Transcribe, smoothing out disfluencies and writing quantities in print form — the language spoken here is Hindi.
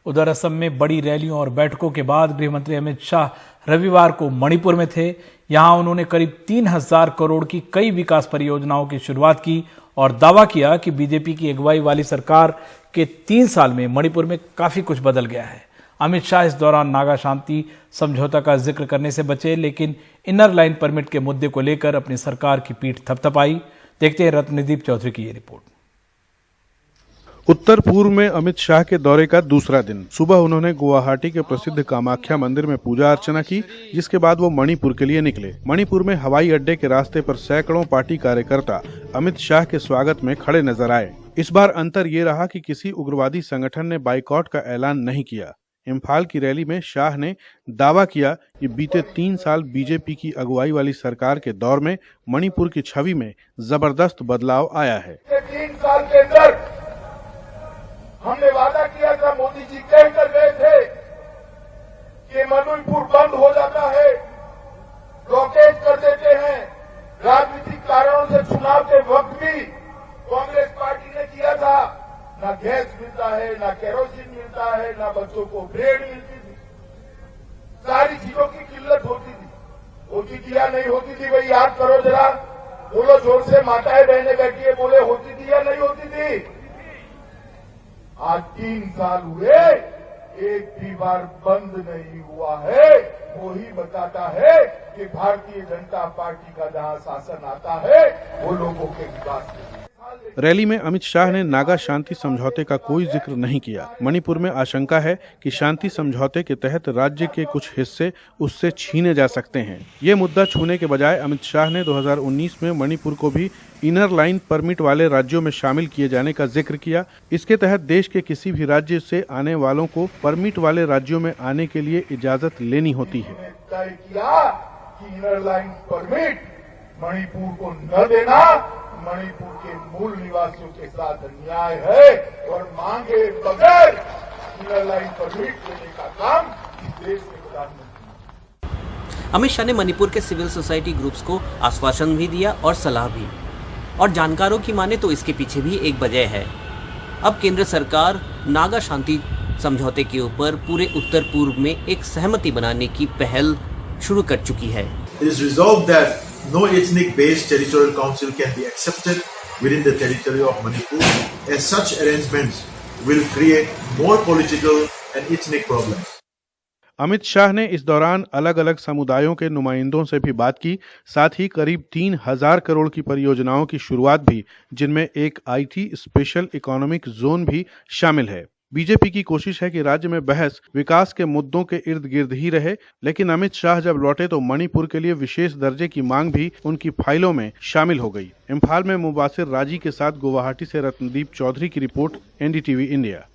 उधर असम में बड़ी रैलियों और बैठकों के बाद गृह मंत्री अमित शाह रविवार को मणिपुर में थे। यहां उन्होंने करीब 3000 करोड़ की कई विकास परियोजनाओं की शुरुआत की और दावा किया कि बीजेपी की अगुवाई वाली सरकार के 3 साल में मणिपुर में काफी कुछ बदल गया है। अमित शाह इस दौरान नागा शांति समझौता का जिक्र करने से बचे, लेकिन इनर लाइन परमिट के मुद्दे को लेकर अपनी सरकार की पीठ थपथपाई। देखते हैं रत्नदीप चौधरी की ये रिपोर्ट। उत्तर पूर्व में अमित शाह के दौरे का दूसरा दिन। सुबह उन्होंने गुवाहाटी के प्रसिद्ध कामाख्या मंदिर में पूजा अर्चना की, जिसके बाद वो मणिपुर के लिए निकले। मणिपुर में हवाई अड्डे के रास्ते पर सैकड़ों पार्टी कार्यकर्ता अमित शाह के स्वागत में खड़े नजर आए। इस बार अंतर ये रहा कि किसी उग्रवादी संगठन ने बाइकॉट का ऐलान नहीं किया। इम्फाल की रैली में शाह ने दावा किया कि बीते 3 साल बीजेपी की अगुवाई वाली सरकार के दौर में मणिपुर की छवि में जबरदस्त बदलाव आया है। 3 साल के अंदर हमने वादा किया था, मोदी जी कहकर गए थे कि मणिपुर बंद हो जाता है, ब्लॉकेज कर देते हैं। राजनीतिक कारणों से चुनाव के वक्त भी कांग्रेस पार्टी ने किया था। ना गैस मिलता है, ना केरोसिन मिलता है, ना बच्चों को ब्रेड मिलती थी। सारी चीजों की किल्लत होती थी या नहीं होती थी? भाई याद करो जरा, बोलो जोर से। माताएं बहनें बैठी है, बोले होती थी या नहीं होती थी? आज 3 साल हुए, एक भी बार बंद नहीं हुआ है। वो ही बताता है कि भारतीय जनता पार्टी का जहां शासन आता है वो लोगों के विकास के लिए। रैली में अमित शाह ने नागा शांति समझौते का कोई जिक्र नहीं किया। मणिपुर में आशंका है कि शांति समझौते के तहत राज्य के कुछ हिस्से उससे छीने जा सकते हैं। ये मुद्दा छूने के बजाय अमित शाह ने 2019 में मणिपुर को भी इनर लाइन परमिट वाले राज्यों में शामिल किए जाने का जिक्र किया। इसके तहत देश के किसी भी राज्य से आने वालों को परमिट वाले राज्यों में आने के लिए इजाजत लेनी होती है। तय किया कि इनर लाइन परमिट मणिपुर को न देना मणिपुर के मूल निवासियों के साथ अन्याय है और मांगे बगैर इनर लाइन परमिट देने का काम इस देश के प्रधानमंत्री। अमित शाह ने मणिपुर के सिविल सोसाइटी ग्रुप्स को आश्वासन भी दिया और सलाह भी, और जानकारों की माने तो इसके पीछे भी एक वजह है। अब केंद्र सरकार नागा शांति समझौते के ऊपर पूरे उत्तर पूर्व में एक सहमति बनाने की पहल शुरू कर चुकी है। It is resolved that no ethnic-based territorial council can be accepted within the territory of Manipur, as such arrangements will create more political and ethnic problems. Amit Shah ने इस दौरान अलग अलग समुदायों के नुमाइंदों से भी बात की। साथ ही करीब 3000 करोड़ की परियोजनाओं की शुरुआत भी, जिनमें एक IT स्पेशल इकोनॉमिक जोन भी शामिल है। बीजेपी की कोशिश है कि राज्य में बहस विकास के मुद्दों के इर्द गिर्द ही रहे, लेकिन अमित शाह जब लौटे तो मणिपुर के लिए विशेष दर्जे की मांग भी उनकी फाइलों में शामिल हो गई। इम्फाल में मुबासिर राजी के साथ गुवाहाटी से रत्नदीप चौधरी की रिपोर्ट, NDTV इंडिया।